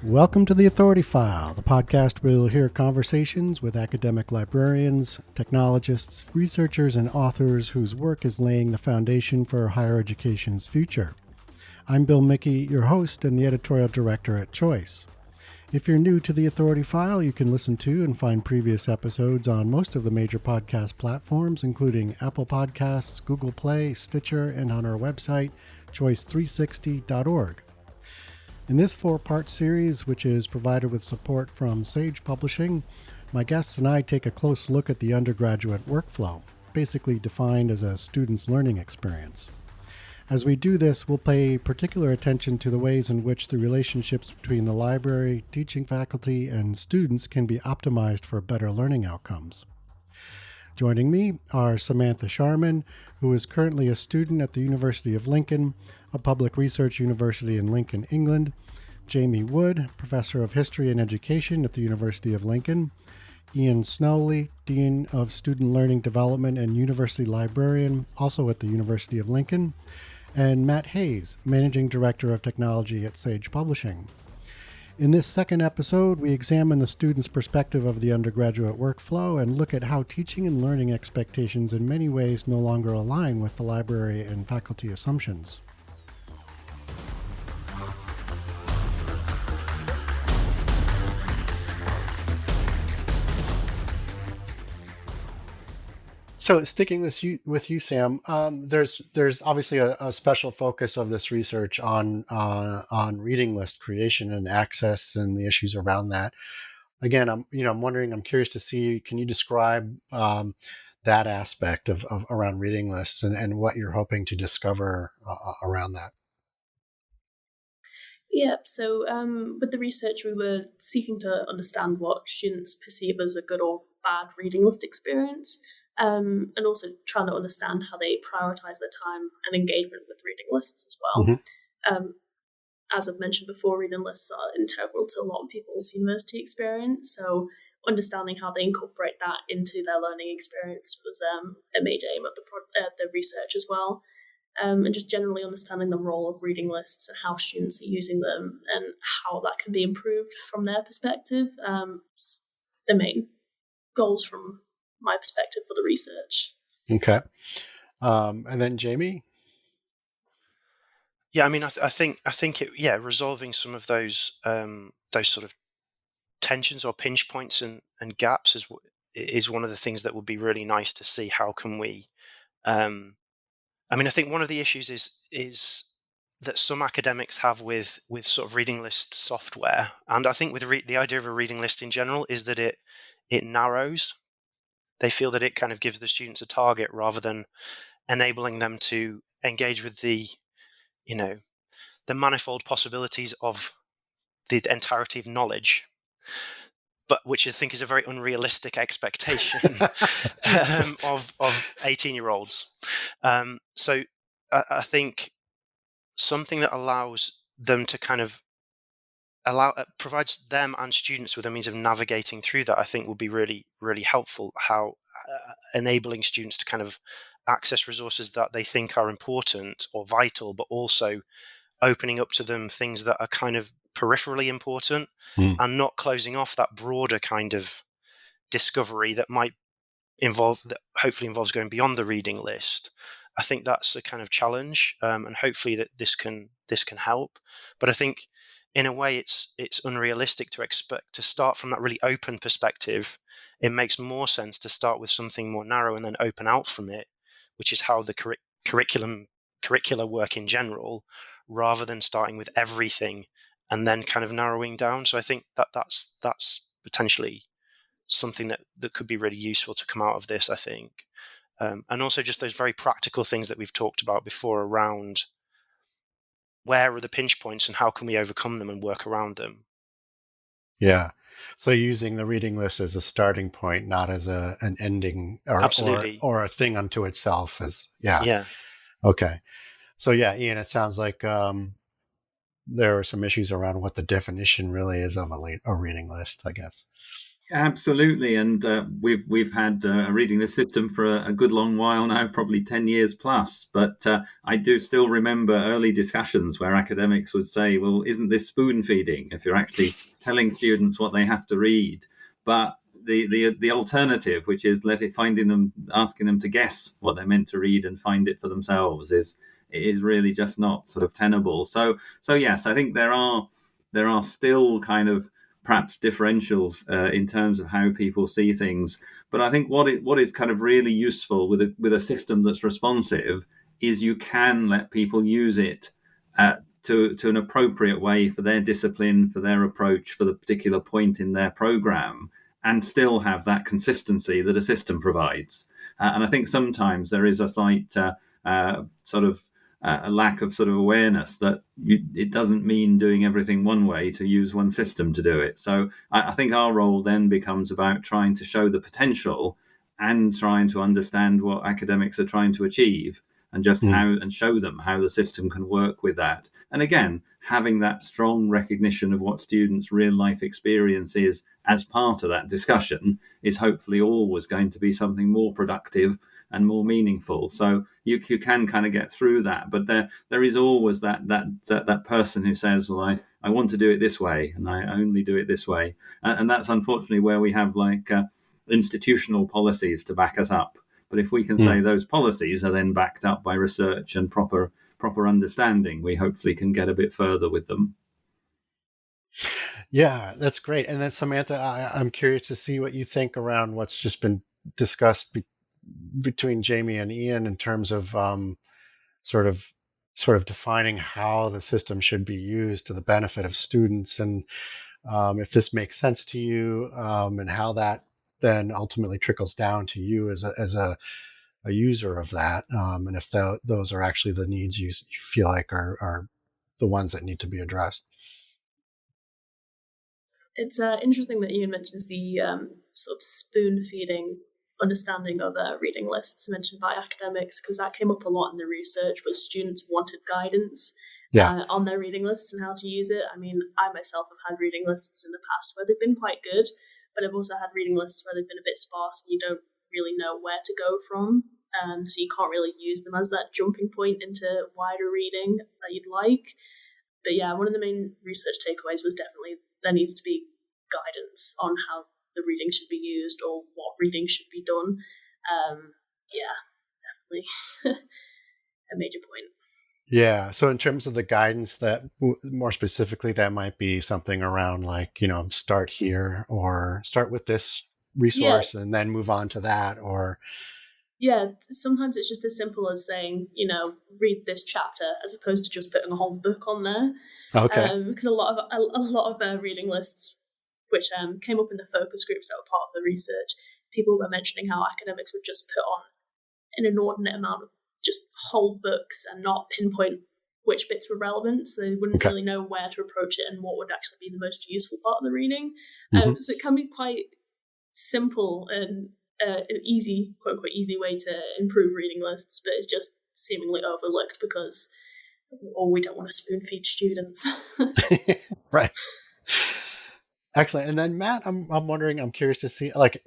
Welcome to the Authority File, the podcast where you'll hear conversations with academic librarians, technologists, researchers, and authors whose work is laying the foundation for higher education's future. I'm Bill Mickey, your host and the editorial director at Choice. If you're new to the Authority File, you can listen to and find previous episodes on most of the major podcast platforms, including Apple Podcasts, Google Play, Stitcher, and on our website, choice360.org. In this four-part series, which is provided with support from Sage Publishing, my guests and I take a close look at the undergraduate workflow, basically defined as a student's learning experience. As we do this, we'll pay particular attention to the ways in which the relationships between the library, teaching faculty, and students can be optimized for better learning outcomes. Joining me are Samantha Sharman, who is currently a student at the University of Lincoln, a public research university in Lincoln, England; Jamie Wood, professor of history and education at the University of Lincoln; Ian Snowley, dean of student learning development and university librarian, also at the University of Lincoln; and Matt Hayes, managing director of technology at Sage Publishing. In this second episode, we examine the student's perspective of the undergraduate workflow and look at how teaching and learning expectations in many ways no longer align with the library and faculty assumptions. So sticking with you, Sam, there's obviously a special focus of this research on reading list creation and access and the issues around that. Again, I'm wondering, I'm curious to see, can you describe that aspect of around reading lists and what you're hoping to discover around that? Yeah, so with the research, we were seeking to understand what students perceive as a good or bad reading list experience. And also trying to understand how they prioritize their time and engagement with reading lists as well. Mm-hmm. As I've mentioned before, reading lists are integral to a lot of people's university experience, so understanding how they incorporate that into their learning experience was a major aim of the research as well. And just generally understanding the role of reading lists and how students are using them and how that can be improved from their perspective. The main goals from my perspective for the research. Okay. And then Jamie? Yeah, I mean, I think resolving some of those sort of tensions or pinch points and gaps is one of the things that would be really nice to see. How can we? I mean, I think one of the issues is that some academics have with sort of reading list software, and I think with the idea of a reading list in general is that it narrows. They feel that it kind of gives the students a target rather than enabling them to engage with the manifold possibilities of the entirety of knowledge, but which I think is a very unrealistic expectation of 18-year-olds. So I think something that allows them to kind of provides them and students with a means of navigating through that, I think will be really, really helpful. How enabling students to kind of access resources that they think are important or vital, but also opening up to them things that are kind of peripherally important and not closing off that broader kind of discovery that might hopefully involves going beyond the reading list. I think that's a kind of challenge, and hopefully that this can help. But I think in a way it's unrealistic to expect to start from that really open perspective. It makes more sense to start with something more narrow and then open out from it, which is how the curricula work in general, rather than starting with everything and then kind of narrowing down. So I think that's potentially something that could be really useful to come out of this, I think. And also just those very practical things that we've talked about before around where are the pinch points and how can we overcome them and work around them. Yeah. So using the reading list as a starting point, not as an ending or a thing unto itself. Yeah. Okay. So yeah, Ian, it sounds like there are some issues around what the definition really is of a reading list, I guess. Absolutely, and we've had a reading list system for a good long while now, probably 10 years plus. But I do still remember early discussions where academics would say, "Well, isn't this spoon feeding? If you're actually telling students what they have to read?" But the alternative, which is asking them to guess what they're meant to read and find it for themselves, is really just not sort of tenable. So yes, I think there are still kind of perhaps differentials in terms of how people see things. But I think what is kind of really useful with a system that's responsive is you can let people use it to an appropriate way for their discipline, for their approach, for the particular point in their program, and still have that consistency that a system provides. And I think sometimes there is a slight sort of a lack of sort of awareness that it doesn't mean doing everything one way to use one system to do it. So I think our role then becomes about trying to show the potential and trying to understand what academics are trying to achieve, and just how, and show them how the system can work with that. And again, having that strong recognition of what students' real life experience is as part of that discussion is hopefully always going to be something more productive and more meaningful. So you can kind of get through that, but there is always that person who says, "Well, I want to do it this way, and I only do it this way," and that's unfortunately where we have like institutional policies to back us up. But if we can say those policies are then backed up by research and proper understanding, we hopefully can get a bit further with them. Yeah, that's great. And then Samantha, I'm curious to see what you think around what's just been discussed between Jamie and Ian in terms of sort of defining how the system should be used to the benefit of students, and if this makes sense to you, and how that then ultimately trickles down to you as a user of that, and if those are actually the needs you feel like are the ones that need to be addressed. It's interesting that Ian mentions the sort of spoon feeding understanding of reading lists mentioned by academics, because that came up a lot in the research, where students wanted guidance on their reading lists and how to use it. I mean, I myself have had reading lists in the past where they've been quite good, but I've also had reading lists where they've been a bit sparse and you don't really know where to go from. So you can't really use them as that jumping point into wider reading that you'd like. But yeah, one of the main research takeaways was definitely there needs to be guidance on how the reading should be used or what reading should be done. Yeah, definitely a major point. Yeah. So in terms of the guidance, that more specifically, that might be something around like, start here or start with this resource and then move on to that, or yeah, sometimes it's just as simple as saying, read this chapter, as opposed to just putting a whole book on there. Okay. Because a lot of reading lists, which came up in the focus groups that were part of the research, people were mentioning how academics would just put on an inordinate amount of just whole books and not pinpoint which bits were relevant, so they wouldn't really know where to approach it and what would actually be the most useful part of the reading. So it can be quite simple and an easy, quote unquote, easy way to improve reading lists, but it's just seemingly overlooked because we don't want to spoon feed students. Right. Excellent. And then Matt, I'm wondering, I'm curious to see, like,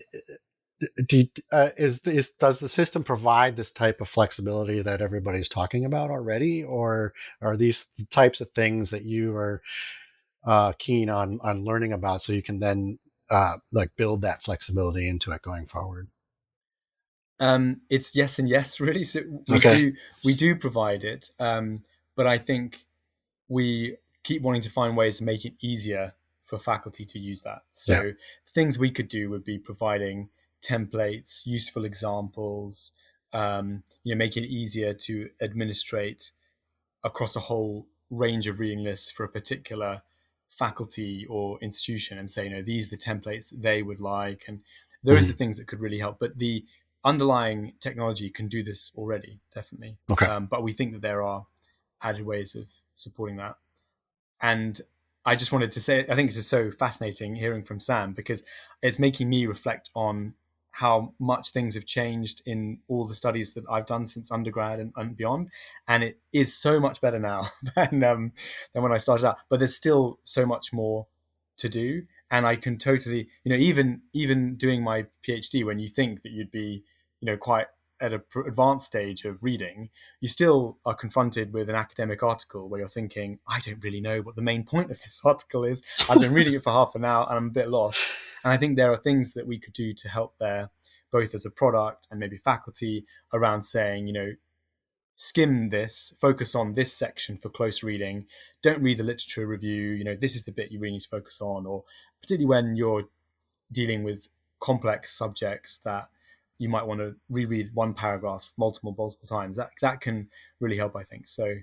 does the system provide this type of flexibility that everybody's talking about already, or are these the types of things that you are keen on learning about, so you can then like build that flexibility into it going forward? It's yes and yes, really. So we do provide it, but I think we keep wanting to find ways to make it easier for faculty to use that. So things we could do would be providing templates, useful examples, make it easier to administrate across a whole range of reading lists for a particular faculty or institution, and say, these are the templates that they would like, and those are the things that could really help. But the underlying technology can do this already, definitely. But we think that there are added ways of supporting that. And I just wanted to say, I think it's just so fascinating hearing from Sam, because it's making me reflect on how much things have changed in all the studies that I've done since undergrad and beyond. And it is so much better now than when I started out. But there's still so much more to do. And I can totally, even doing my PhD, when you think that you'd be, quite at an advanced stage of reading, you still are confronted with an academic article where you're thinking, I don't really know what the main point of this article is. I've been reading it for half an hour and I'm a bit lost. And I think there are things that we could do to help there, both as a product and maybe faculty, around saying, skim this, focus on this section for close reading. Don't read the literature review. This is the bit you really need to focus on, or particularly when you're dealing with complex subjects that you might want to reread one paragraph multiple times. That can really help, I think. So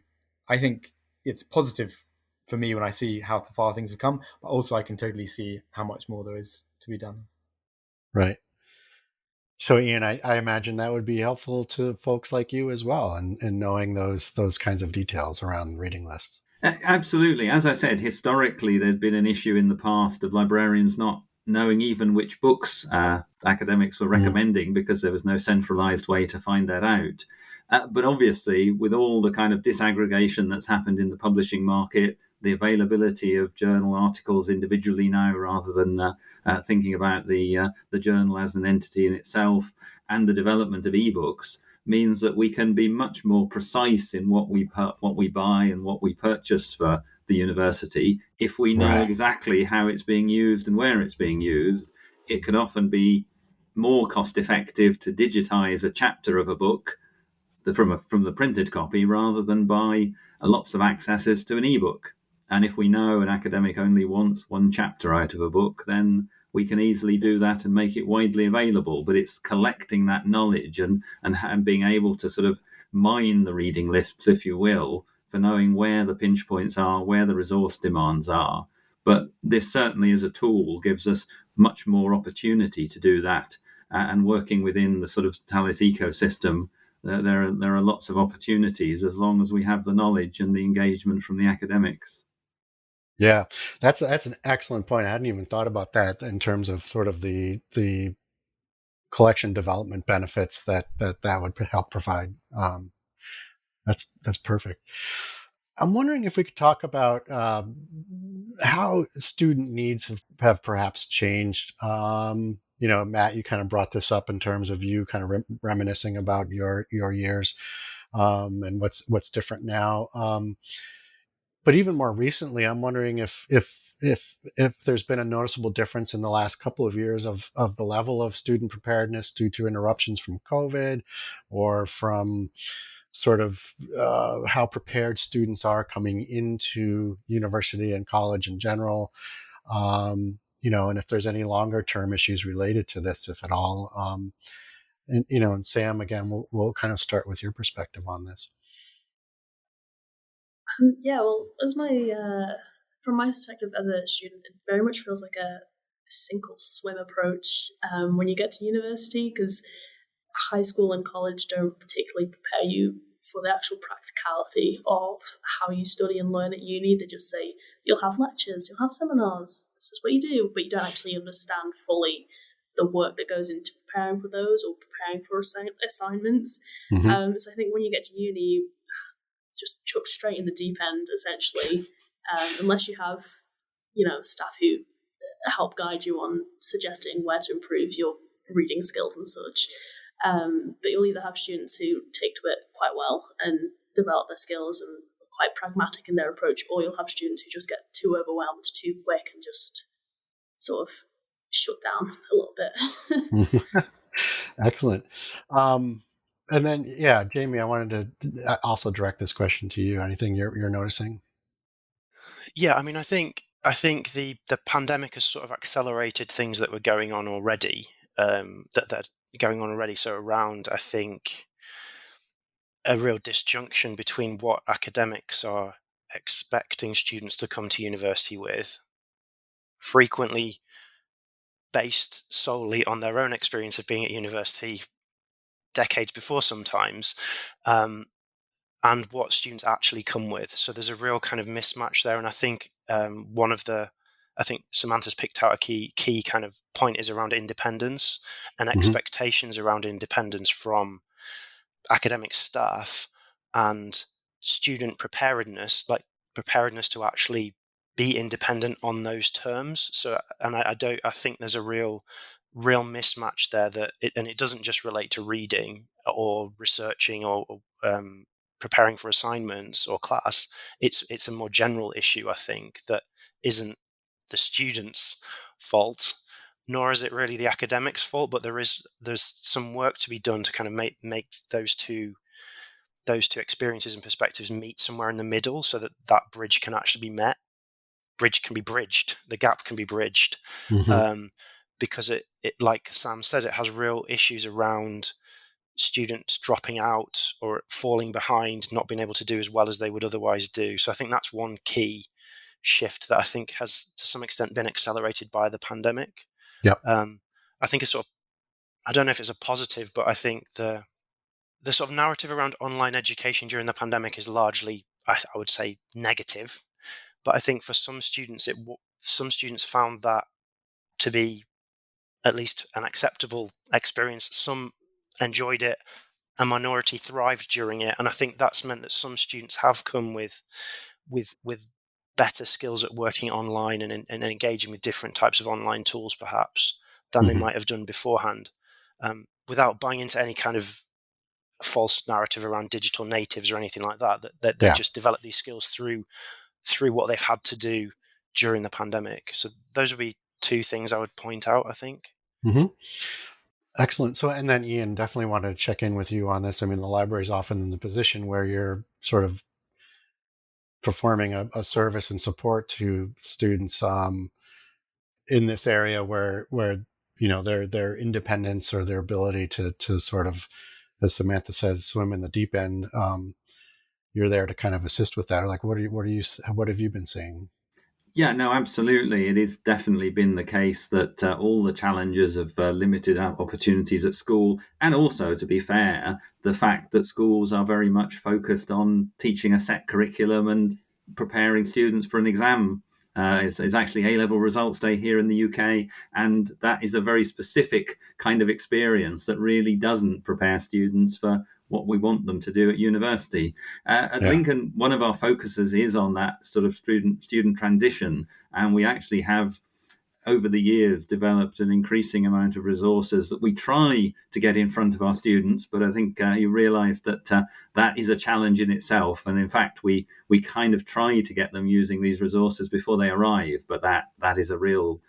I think it's positive for me when I see how far things have come, but also I can totally see how much more there is to be done. Right. So, Ian, I imagine that would be helpful to folks like you as well, and knowing those kinds of details around reading lists. Absolutely. As I said, historically, there's been an issue in the past of librarians not knowing even which books academics were recommending because there was no centralized way to find that out. But obviously, with all the kind of disaggregation that's happened in the publishing market, the availability of journal articles individually now rather than thinking about the journal as an entity in itself, and the development of ebooks, means that we can be much more precise in what we buy and what we purchase for the university. If we know exactly how it's being used and where it's being used, it can often be more cost effective to digitize a chapter of a book from the printed copy rather than buy lots of accesses to an ebook. And if we know an academic only wants one chapter out of a book, then we can easily do that and make it widely available. But it's collecting that knowledge and being able to sort of mine the reading lists, if you will, for knowing where the pinch points are, where the resource demands are. But this certainly as a tool gives us much more opportunity to do that. And working within the sort of Talis ecosystem, there are lots of opportunities as long as we have the knowledge and the engagement from the academics. Yeah, that's an excellent point. I hadn't even thought about that in terms of sort of the collection development benefits that would help provide. That's perfect. I'm wondering if we could talk about how student needs have perhaps changed. Matt, you kind of brought this up in terms of you kind of reminiscing about your years and what's different now. But even more recently, I'm wondering if there's been a noticeable difference in the last couple of years of the level of student preparedness due to interruptions from COVID, or from sort of how prepared students are coming into university and college in general, and if there's any longer term issues related to this, if at all. And Sam, again, we'll kind of start with your perspective on this. Yeah, well, from my perspective as a student, it very much feels like a sink or swim approach when you get to university, because high school and college don't particularly prepare you for the actual practicality of how you study and learn at uni. They just say, you'll have lectures, you'll have seminars, this is what you do, but you don't actually understand fully the work that goes into preparing for those or preparing for assignments. Mm-hmm. So I think when you get to uni, just chucked straight in the deep end, essentially, unless you have, staff who help guide you on suggesting where to improve your reading skills and such. But you'll either have students who take to it quite well and develop their skills and are quite pragmatic in their approach, or you'll have students who just get too overwhelmed too quick and just sort of shut down a little bit. Excellent. And then, Jamie, I wanted to also direct this question to you. Anything you're noticing? Yeah, I mean, I think the pandemic has sort of accelerated things that were going on already. That are going on already. So around, I think, a real disjunction between what academics are expecting students to come to university with, frequently based solely on their own experience of being at university decades before sometimes, and what students actually come with. So there's a real kind of mismatch there. And I think I think Samantha's picked out a key kind of point is around independence and expectations around independence from academic staff and student preparedness, like preparedness to actually be independent on those terms. So, and I think there's a real mismatch there, and it doesn't just relate to reading or researching or preparing for assignments or class. It's a more general issue, I think, that isn't the students' fault, nor is it really the academics' fault. But there's some work to be done to kind of make those two experiences and perspectives meet somewhere in the middle, so that bridge can actually be met. The gap can be bridged. Mm-hmm. Because it, like Sam said, it has real issues around students dropping out or falling behind, not being able to do as well as they would otherwise do. So I think that's one key shift that I think has to some extent been accelerated by the pandemic. Yep. I think it's sort of, I don't know if it's a positive, but I think the sort of narrative around online education during the pandemic is largely, I would say, negative. But I think for some students, some students found that to be at least an acceptable experience. Some enjoyed it. A minority thrived during it, and I think that's meant that some students have come with better skills at working online and engaging with different types of online tools, perhaps, than they might have done beforehand, without buying into any kind of false narrative around digital natives or anything like that. That they just develop these skills through what they've had to do during the pandemic. So those would be two things I would point out, I think. Mm-hmm. Excellent. So, and then Ian, definitely wanted to check in with you on this. I mean, the library is often in the position where you're sort of performing a service and support to students in this area where their independence or their ability to sort of, as Samantha says, swim in the deep end. You're there to kind of assist with that. Or like, what have you been seeing? Yeah, no, absolutely. It has definitely been the case that all the challenges of limited opportunities at school, and also, to be fair, the fact that schools are very much focused on teaching a set curriculum and preparing students for an exam. It's actually A-level results day here in the UK, and that is a very specific kind of experience that really doesn't prepare students for what we want them to do at university. At Lincoln, one of our focuses is on that sort of student transition, and we actually have over the years developed an increasing amount of resources that we try to get in front of our students. But I think you realize that that is a challenge in itself, and in fact we kind of try to get them using these resources before they arrive, but that is a real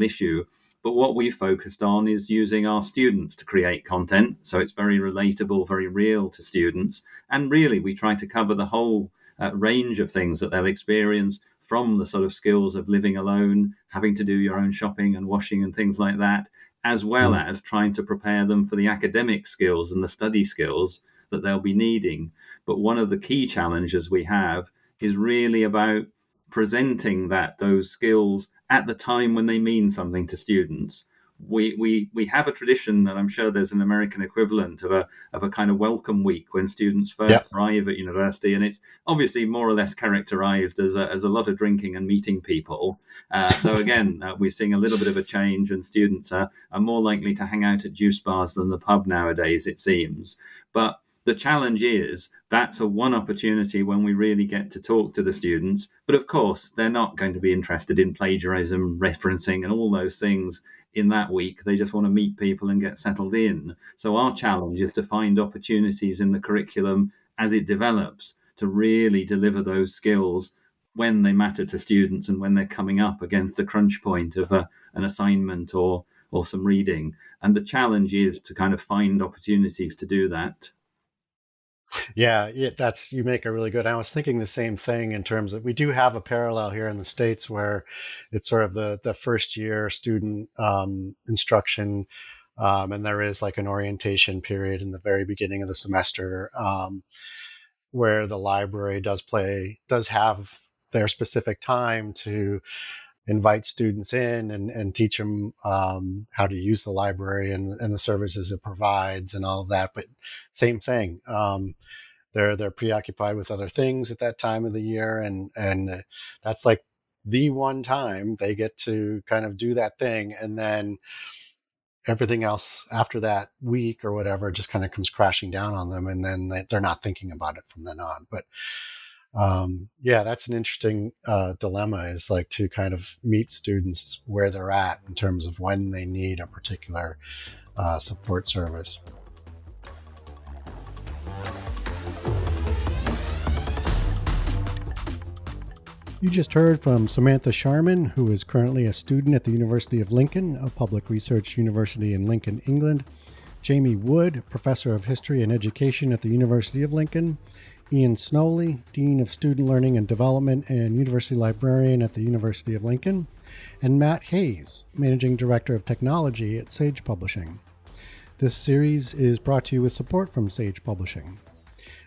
issue. But what we focused on is using our students to create content, so it's very relatable, very real to students. And really, we try to cover the whole range of things that they'll experience, from the sort of skills of living alone, having to do your own shopping and washing and things like that, as well as trying to prepare them for the academic skills and the study skills that they'll be needing. But one of the key challenges we have is really about presenting those skills at the time when they mean something to students. We have a tradition, and I'm sure there's an American equivalent of a kind of welcome week when students first arrive at university, and it's obviously more or less characterized as a lot of drinking and meeting people. Though again, we're seeing a little bit of a change, and students are more likely to hang out at juice bars than the pub nowadays, it seems. But the challenge is that's a one opportunity when we really get to talk to the students. But of course, they're not going to be interested in plagiarism, referencing, and all those things in that week. They just want to meet people and get settled in. So our challenge is to find opportunities in the curriculum as it develops to really deliver those skills when they matter to students and when they're coming up against a crunch point of an assignment or some reading. And the challenge is to kind of find opportunities to do that. Yeah, you make a really good. I was thinking the same thing in terms of, we do have a parallel here in the States where it's sort of the first year student instruction, and there is like an orientation period in the very beginning of the semester, where the library does have their specific time to invite students in and teach them how to use the library and the services it provides and all of that. But same thing. They're preoccupied with other things at that time of the year, and that's like the one time they get to kind of do that thing, and then everything else after that week or whatever just kind of comes crashing down on them, and then they're not thinking about it from then on. But Yeah, that's an interesting dilemma, is like to kind of meet students where they're at in terms of when they need a particular support service. You just heard from Samantha Sharman, who is currently a student at the University of Lincoln, a public research university in Lincoln, England. Jamie Wood, Professor of History and Education at the University of Lincoln. Ian Snowley, Dean of Student Learning and Development and University Librarian at the University of Lincoln. And Matt Hayes, Managing Director of Technology at Sage Publishing. This series is brought to you with support from Sage Publishing.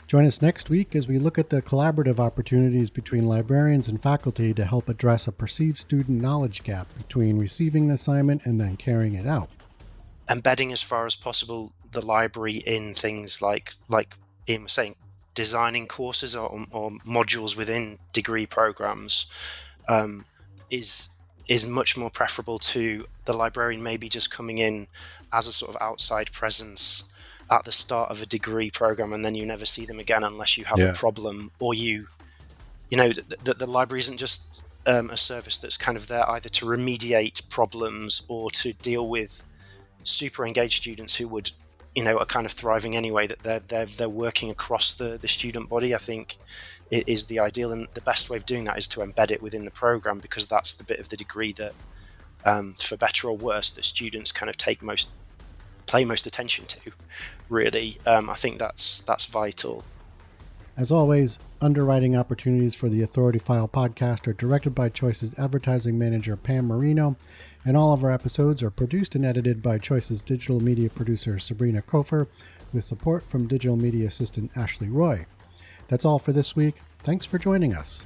Join us next week as we look at the collaborative opportunities between librarians and faculty to help address a perceived student knowledge gap between receiving an assignment and then carrying it out. Embedding as far as possible the library in things like Ian was saying, designing courses or modules within degree programs is much more preferable to the librarian maybe just coming in as a sort of outside presence at the start of a degree program, and then you never see them again unless you have a problem, or you know that the library isn't just a service that's kind of there either to remediate problems or to deal with super engaged students who would, are kind of thriving anyway, that they're working across the student body. I think it is the ideal, and the best way of doing that is to embed it within the program, because that's the bit of the degree that, for better or worse, the students kind of play most attention to, really. I think that's vital. As always, underwriting opportunities for the Authority File podcast are directed by Choice's advertising manager, Pam Marino, and all of our episodes are produced and edited by Choice's digital media producer, Sabrina Kofer, with support from digital media assistant Ashley Roy. That's all for this week. Thanks for joining us.